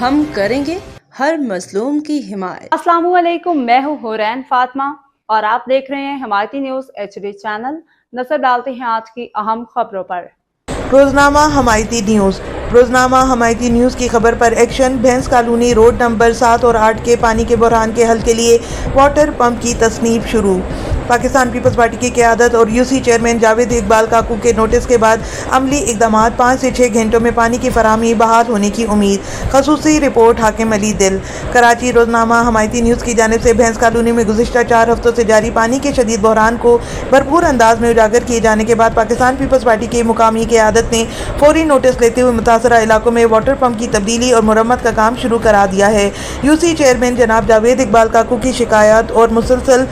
हम करेंगे हर मजलूम की हिमायत। अस्सलाम वालेकुम, मैं हूँ हुरैन फातिमा और आप देख रहे हैं हिमायती न्यूज़ HD चैनल। नजर डालते हैं आज की अहम खबरों पर। रोजनामा हमायती न्यूज़। रोजनामा हमायती न्यूज़ की खबर पर एक्शन। भैंस कॉलोनी रोड नंबर 7 और 8 के पानी के बहरान के हल के लिए वाटर पंप की तसनीब शुरू। पाकिस्तान पीपल्स पार्टी की क़यादत और यूसी चेयरमैन जावेद इकबाल काकू के नोटिस के बाद अमली इकदाम 5 से 6 घंटों में पानी की फराहमी बहाल होने की उम्मीद। खसूसी रिपोर्ट हाकिम अली दिल। कराची। रोजनामा हमायती न्यूज़ की जानिब से भैंस कॉलोनी में गुज़िश्ता 4 हफ्तों से जारी पानी के शदीद बहरान को भरपूर अंदाज में उजागर किए जाने के बाद पाकिस्तान पीपल्स पार्टी की मुकामी क़यादत ने फौरी नोटिस लेते हुए मुतासरा इलाकों में वाटर पंप की तब्दीली और मुरम्मत का काम शुरू करा दिया है। यूसी चेयरमैन जनाब जावेद इकबाल काकू की शिकायत और मुसलसल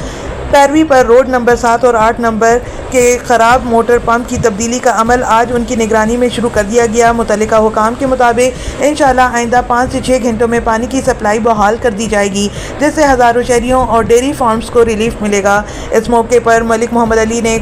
पैरवी पर रोड नंबर 7 और 8 नंबर के ख़राब मोटर पंप की तब्दीली का अमल आज उनकी निगरानी में शुरू कर दिया गया। मुतल्लिका हुकाम के मुताबिक इंशाअल्लाह आइंदा 5 से 6 घंटों में पानी की सप्लाई बहाल कर दी जाएगी, जिससे हज़ारों शहरियों और डेयरी फार्म्स को रिलीफ मिलेगा। इस मौके पर मलिक मोहम्मद अली ने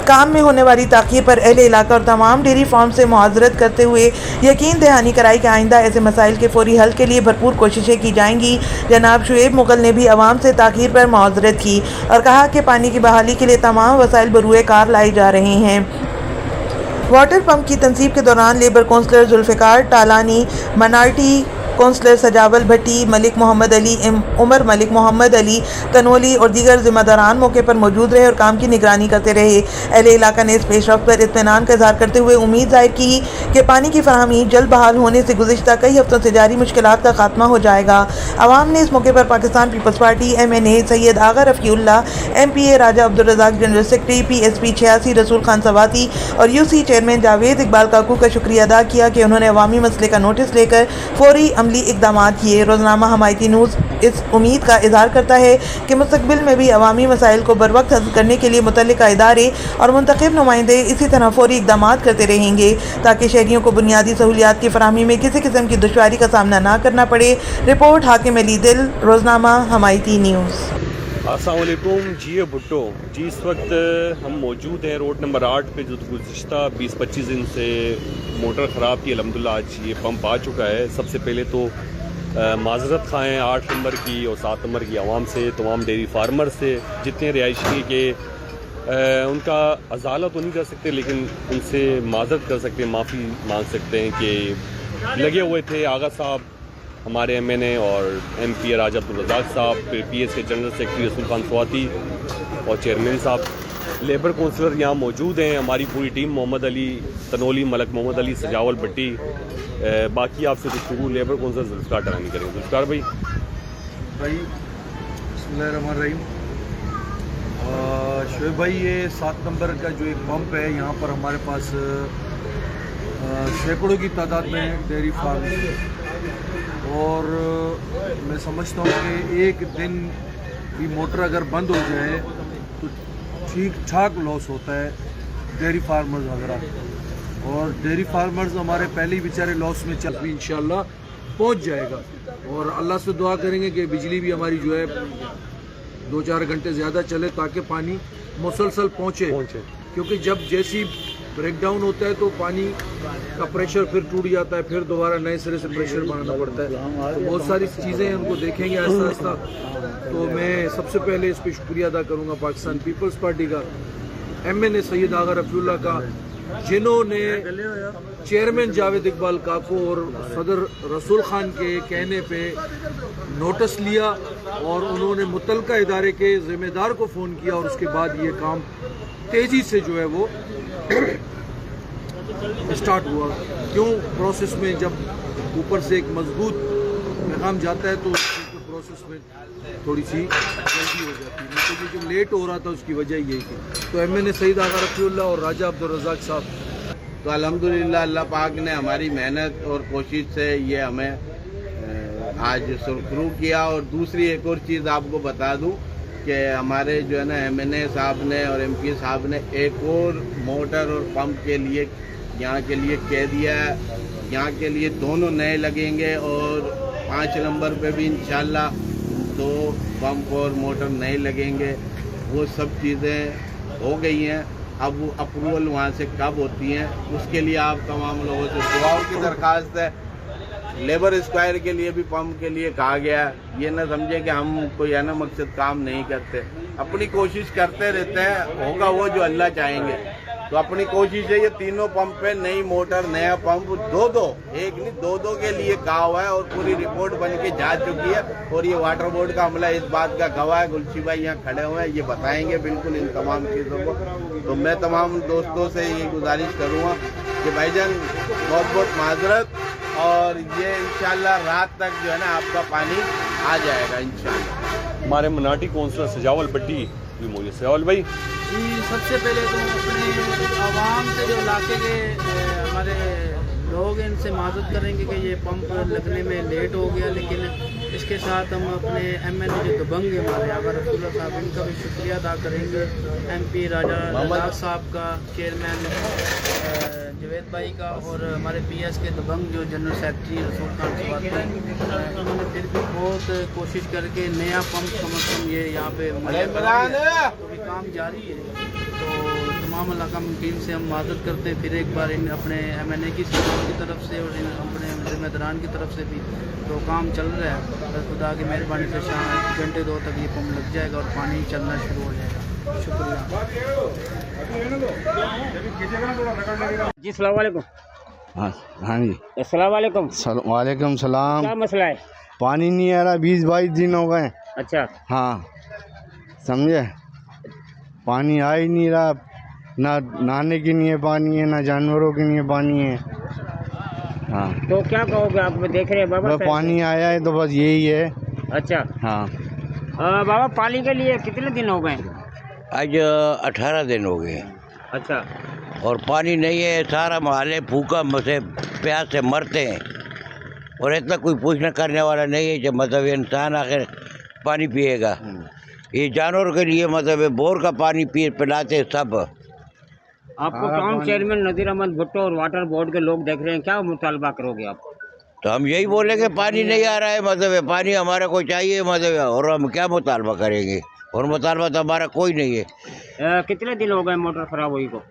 काम में होने वाली ताख़ीर पर अहले इलाका और तमाम डेयरी फार्म से मुआज़रत करते हुए यकीन दहानी कराई कि आइंदा ऐसे मसाइल के फौरी हल के लिए भरपूर कोशिशें की जाएंगी। जनाब शुएब मुगल ने भी आवाम से ताख़ीर पर मुआज़रत की और कहा कि पानी की बहाली के लिए तमाम वसाइल बरूए कार लाई जा रहे हैं। वाटर पंप की तनसीब के दौरान labour councillor Zulfiqar Talani, minority councillor Sajawal Bhatti, Malik Mohammad Ali, Umar Malik Mohammad Ali Tanoli और दीगर जिम्मेदारान मौके पर मौजूद रहे और काम की निगरानी करते रहे। अहले इलाका ने इस पेशरफ्त पर इत्मीनान का इज़हार करते हुए उम्मीद जाहिर की कि पानी की फराहमी जल्द बहाल होने से गुज़िश्ता कई हफ्तों से जारी मुश्किलात का खात्मा हो जाएगा। आवाम ने इस मौके पर Pakistan Peoples Party MNA Syed Agha Rafiullah, MPA Raja Abdul Razzaq, general secretary PSP 86 Rasool Khan Swati और यूसी चेयरमैन जावेद इकबाल काकू का शुक्रिया अदा किया कि उन्होंने अवामी मसले का नोटिस लेकर फौरी अमली इकदाम किए। रोजनामा हमायती न्यूज़ इस उम्मीद का इज़हार करता है कि मुस्तक़बिल में भी अवामी मसाइल को बर वक्त हल करने के लिए मुतल्लिका इदारे और मुंतखब नुमाइंदे इसी तरह फौरी इक़दाम करते रहेंगे ताकि शहरियों को बुनियादी सहूलियात की फराहमी में किसी किस्म की दुश्वारी का सामना ना करना पड़े। रिपोर्ट हाकिम अली दिल, रोजनामा हमायती न्यूज़। अस्सलाम वालेकुम जी भुट्टो जी। इस वक्त हम मौजूद हैं रोड नंबर 8 पे, जो गुज़िश्ता 20-25 दिन से मोटर ख़राब थी। अल्हम्दुलिल्लाह आज ये पंप आ चुका है। सबसे पहले तो माजरत खाएँ 8 नंबर की और 7 नंबर की आवाम से, तमाम डेयरी फार्मर से, जितने रिहायशी के उनका अजाला तो नहीं कर सकते लेकिन उनसे माजरत कर सकते हैं, माफ़ी मांग सकते हैं कि लगे हुए थे आगा साहब हमारे MNA और MPA राजा अब्दुल रज़ाक साहब, फिर PS के जनरल सेक्रेटरी रसूल खान सवाती और चेयरमैन साहब, लेबर कौंसलर यहाँ मौजूद हैं, हमारी पूरी टीम, मोहम्मद अली तनोली, मलिक मोहम्मद अली, सजावल भट्टी। बाकी आपसे गुफ्तगू लेबर कौंसलर जुल्फ़िकार टालानी करेंगे। जुल्फ़िकार भाई बिस्मिल्लाहिर्रहमानिर्रहीम। शोएब भाई, ये 7 नंबर का जो एक पंप है, यहाँ पर हमारे पास सैकड़ों की तादाद में डेयरी फार्म और मैं समझता हूँ कि एक दिन भी मोटर अगर बंद हो जाए तो ठीक ठाक लॉस होता है डेयरी फार्मर्स वगैरह, और डेयरी फार्मर्स हमारे पहले ही बेचारे लॉस में चल भी इंशाल्लाह पहुँच जाएगा। और अल्लाह से दुआ करेंगे कि बिजली भी हमारी जो है 2-4 घंटे ज़्यादा चले ताकि पानी मुसलसल पहुँचे, क्योंकि जब जैसी ब्रेकडाउन होता है तो पानी का प्रेशर फिर टूट जाता है, फिर दोबारा नए सिरे से प्रेशर बनाना पड़ता है। तो बहुत सारी चीज़ें हैं, उनको देखेंगे आहिस्ता आहिस्ता। तो मैं सबसे पहले इस पर शुक्रिया अदा करूँगा पाकिस्तान पीपल्स पार्टी का, MNA सैयद आगा रफ़ीउल्लाह का, जिन्होंने चेयरमैन जावेद इकबाल काकू और सदर रसूल खान के कहने पे नोटिस लिया और उन्होंने मुतल्लिका इदारे के ज़िम्मेदार को फ़ोन किया और उसके बाद ये काम तेज़ी से जो है वो स्टार्ट हुआ। क्यों प्रोसेस में जब ऊपर से एक मजबूत पैगाम जाता है तो प्रोसेस में थोड़ी सी जल्दी हो जाती है, तो ये जो लेट हो रहा था उसकी वजह यही थी। तो MNA सैयद आगा रफ़ीउल्लाह और राजा अब्दुल रज़ाक साहब, तो अल्हम्दुलिल्लाह अल्लाह पाक ने हमारी मेहनत और कोशिश से ये हमें आज सुरखरू किया। और दूसरी एक और चीज़ आपको बता दूं कि हमारे जो है ना MNA साहब ने और MP साहब ने एक और मोटर और पंप के लिए यहाँ के लिए कह दिया है, यहाँ के लिए दोनों नए लगेंगे और 5 नंबर पे भी इंशाल्लाह 2 पंप और मोटर नए लगेंगे। वो सब चीज़ें हो गई हैं। अब वो अप्रूवल वहाँ से कब होती हैं उसके लिए आप तमाम लोगों से दुआओं की दरख्वास्त है लेबर स्क्वायर के लिए भी पंप के लिए कहा गया। ये ना समझे कि हम कोई है ना मकसद काम नहीं करते, अपनी कोशिश करते रहते हैं, होगा वो जो अल्लाह चाहेंगे। तो अपनी कोशिश है ये तीनों पंप पे नई मोटर, नया पंप, दो एक नहीं दो के लिए कहा हुआ है और पूरी रिपोर्ट बन के जा चुकी है। और ये वाटर बोर्ड का अमला इस बात का गवाह है। गुलशी भाई यहाँ खड़े हुए हैं, ये बताएंगे बिल्कुल इन तमाम चीज़ों को। तो मैं तमाम दोस्तों से ये गुजारिश करूँगा कि भाईजान बहुत बहुत माजरत, और ये इंशाल्लाह रात तक जो है ना आपका पानी आ जाएगा इंशाल्लाह। हमारे मनाटी कौंसलर सजावल बड्डी भी मौजूद। सजावल भाई जी, सबसे पहले तो अपने आवाम से जो इलाके के हमारे लोग हैं इनसे माजरत करेंगे कि ये पंप लगने में लेट हो गया, लेकिन इसके साथ हम अपने MNA जो दबंग है हमारे आगा रसूलुल्लाह साहब, इनका भी शुक्रिया अदा करेंगे। MP राजा रजाक साहब का, चेयरमैन जवेद भाई का, और हमारे PS के दबंग जो जनरल सेक्रेटरी रसूल खान स्वाति, उन्होंने फिर भी बहुत कोशिश करके नया पंप कम अज़ कम ये यहाँ पे तो भी काम जारी है। तो तमाम इलाका टीम से हम माजरत करते हैं फिर एक बार इन अपने MNA की तरफ से और इन अपने जिम्मेदारान की तरफ से भी। तो काम चल रहा है, बस खुदा की मेहरबानी से शाम 1 घंटे 2 तक ये पंप लग जाएगा और पानी चलना शुरू हो जाएगा। शुक्रिया जी। सलाम वालेकुम। हाँ जी, अस्सलाम वालेकुम। वालेकुम सलाम। क्या मसला है? पानी नहीं आ रहा, 20-22 दिन हो गए। अच्छा, हाँ समझे, पानी आ ही नहीं रहा, ना नहाने के लिए पानी है, ना जानवरों के लिए पानी है। हाँ, तो क्या कहोगे आप? देख रहे हैं बाबा, पानी आया है तो बस यही है। अच्छा, हाँ बाबा पानी के लिए कितने दिन हो गए? आज 18 दिन हो गए। अच्छा, और पानी नहीं है, सारा मोहल्ले भूखा से प्यास से मरते हैं, और इतना कोई पूछना करने वाला नहीं है। जब मतलब इंसान आखिर पानी पिएगा, ये जानवर के लिए मतलब बोर का पानी पिलाते सब। आपको टाउन चेयरमैन नज़ीर अहमद भुट्टो और वाटर बोर्ड के लोग देख रहे हैं, क्या मुतालबा करोगे आप? तो हम यही बोलेंगे पानी नहीं आ रहा है, मतलब पानी हमारा को चाहिए, मतलब, और हम क्या मुतालबा करेंगे, और मुतालबा तो हमारा कोई नहीं है। कितने दिन हो गए मोटर खराब हुई को?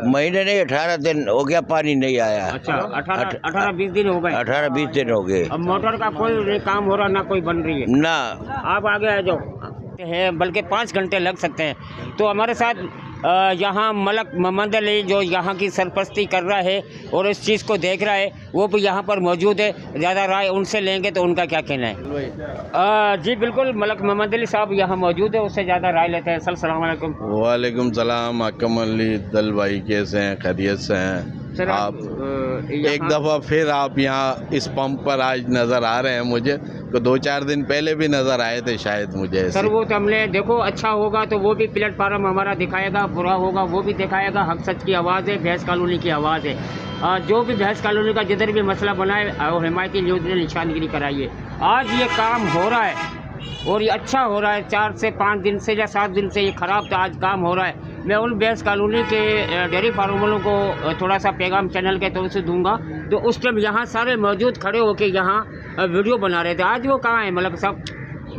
महीने नहीं, 18 दिन हो गया पानी नहीं आया। अच्छा, 18-20 दिन हो गए। 18-20 दिन हो गए। अब मोटर का कोई काम हो रहा, ना कोई बन रही है ना। आप आगे आ जाओ है, बल्कि 5 घंटे लग सकते हैं। तो हमारे साथ यहाँ मलक मोहम्मद अली जो यहाँ की सरपरस्ती कर रहा है और इस चीज़ को देख रहा है, वो भी यहाँ पर मौजूद है। ज़्यादा राय उनसे लेंगे तो उनका क्या कहना है। जी बिल्कुल, मलक मोहम्मद अली साहब यहाँ मौजूद है, उससे ज़्यादा राय लेते हैं। अस्सलाम वालेकुम। वालेकुम सलाम। अकम अली दल भाई कैसे हैं? खैरियत से हैं? सर, आप एक दफ़ा फिर आप यहाँ इस पंप पर आज नज़र आ रहे हैं। मुझे तो 2-4 दिन पहले भी नज़र आए थे शायद मुझे। सर वो तो हमने देखो, अच्छा होगा तो वो भी प्लेटफार्म हमारा दिखाएगा, बुरा होगा वो भी दिखाएगा। हक सच की आवाज़ है, भैंस कॉलोनी की आवाज़ है। जो भी भैंस कॉलोनी का जिधर भी मसला बना है और हिमायती न्यूज़ ने निशानगिरी कराई है। आज ये काम हो रहा है और ये अच्छा हो रहा है। 4 से 5 दिन से या 7 दिन से ये ख़राब था, आज काम हो रहा है। मैं उन भैंस कॉलोनी के डेयरी फार्म वालों को थोड़ा सा पैगाम चैनल के तौर से दूंगा, तो उस टाइम यहाँ सारे मौजूद खड़े होकर यहाँ वीडियो बना रहे थे। आज वो कहाँ हैं मलक साहब?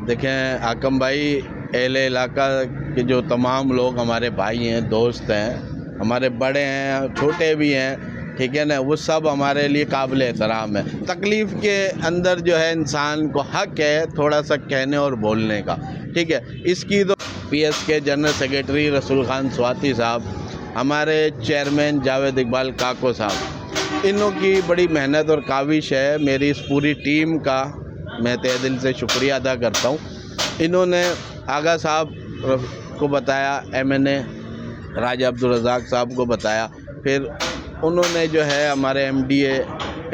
देखें आकम भाई, अहले इलाका के जो तमाम लोग हमारे भाई हैं, दोस्त हैं, हमारे बड़े हैं, छोटे भी हैं, ठीक है ना, वो सब हमारे लिए काबिल एहतराम है। तकलीफ़ के अंदर जो है इंसान को हक है थोड़ा सा कहने और बोलने का, ठीक है। इसकी तो PS के जनरल सेक्रेटरी रसूल खान स्वाति साहब, हमारे चेयरमैन जावेद इकबाल काको साहब, इनों की बड़ी मेहनत और काविश है। मेरी इस पूरी टीम का मैं तहे दिल से शुक्रिया अदा करता हूँ। इन्होंने आगा साहब को बताया, MNA राजा अब्दुल रज़ाक साहब को बताया, फिर उन्होंने जो है हमारे MDA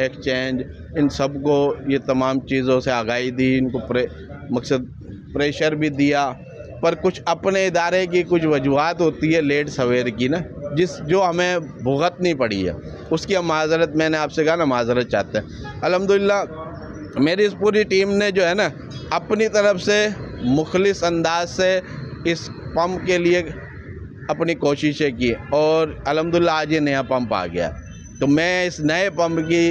एक्सचेंज, इन सब को ये तमाम चीज़ों से आगाही दी, इनको मकसद प्रेशर भी दिया। पर कुछ अपने इदारे की कुछ वजूहत होती है लेट सवेर की ना, जो हमें भुगतनी पड़ी है, उसकी हम माजरत, मैंने आपसे कहा ना, माजरत चाहते हैं। अल्हम्दुलिल्लाह मेरी इस पूरी टीम ने जो है ना अपनी तरफ से मुखलिस अंदाज से इस पंप के लिए अपनी कोशिशें की, और अल्हम्दुलिल्लाह आज ये नया पंप आ गया। तो मैं इस नए पंप की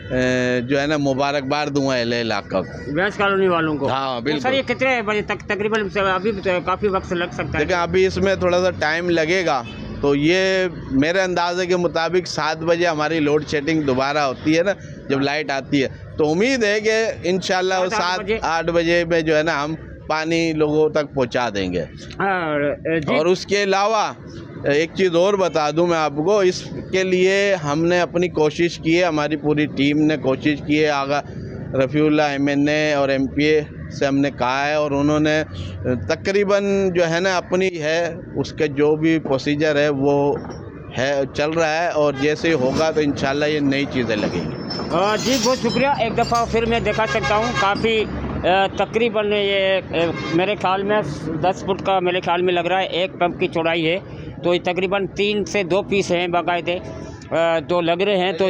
जो है ना मुबारकबाद दूंगा अहले इलाका को, भैंस कॉलोनी वालों को। हाँ बिल्कुल। सर ये कितने बजे तक तकरीबन? अभी काफ़ी वक्त लग सकता है। देखिए अभी इसमें थोड़ा सा टाइम लगेगा, तो ये मेरे अंदाजे के मुताबिक 7 बजे हमारी लोड शेडिंग दोबारा होती है ना, जब लाइट आती है, तो उम्मीद है कि इंशाल्लाह 7-8 बजे में जो है ना हम पानी लोगों तक पहुंचा देंगे। और उसके अलावा एक चीज़ और बता दूं मैं आपको, इसके लिए हमने अपनी कोशिश की है, हमारी पूरी टीम ने कोशिश की है। आगा रफ़ीउल्लाह MNA और MPA से हमने कहा है और उन्होंने तकरीबन जो है ना अपनी है उसके जो भी प्रोसीजर है वो है चल रहा है, और जैसे होगा तो इंशाल्लाह ये नई चीज़ें लगेंगी। जी बहुत शुक्रिया। एक दफ़ा फिर मैं दिखा सकता हूँ, काफ़ी तकरीबन ये मेरे ख्याल में 10 फुट का मेरे ख्याल में लग रहा है, एक पंप की चौड़ाई है, तो ये तकरीबन 3 से 2 पीस हैं बाकायदे तो लग रहे हैं। तो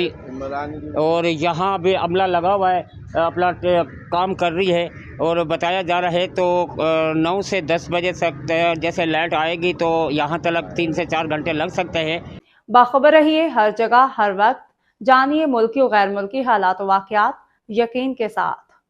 और यहाँ भी अमला लगा हुआ है, अपना काम कर रही है, और बताया जा रहा है तो 9 से 10 बजे तक जैसे लाइट आएगी तो यहाँ तक 3 से 4 घंटे लग सकते हैं। बाखबर रहिए हर जगह हर वक्त, जानिए मुल्की और गैर मुल्की हालात व वाक़यात यकीन के साथ।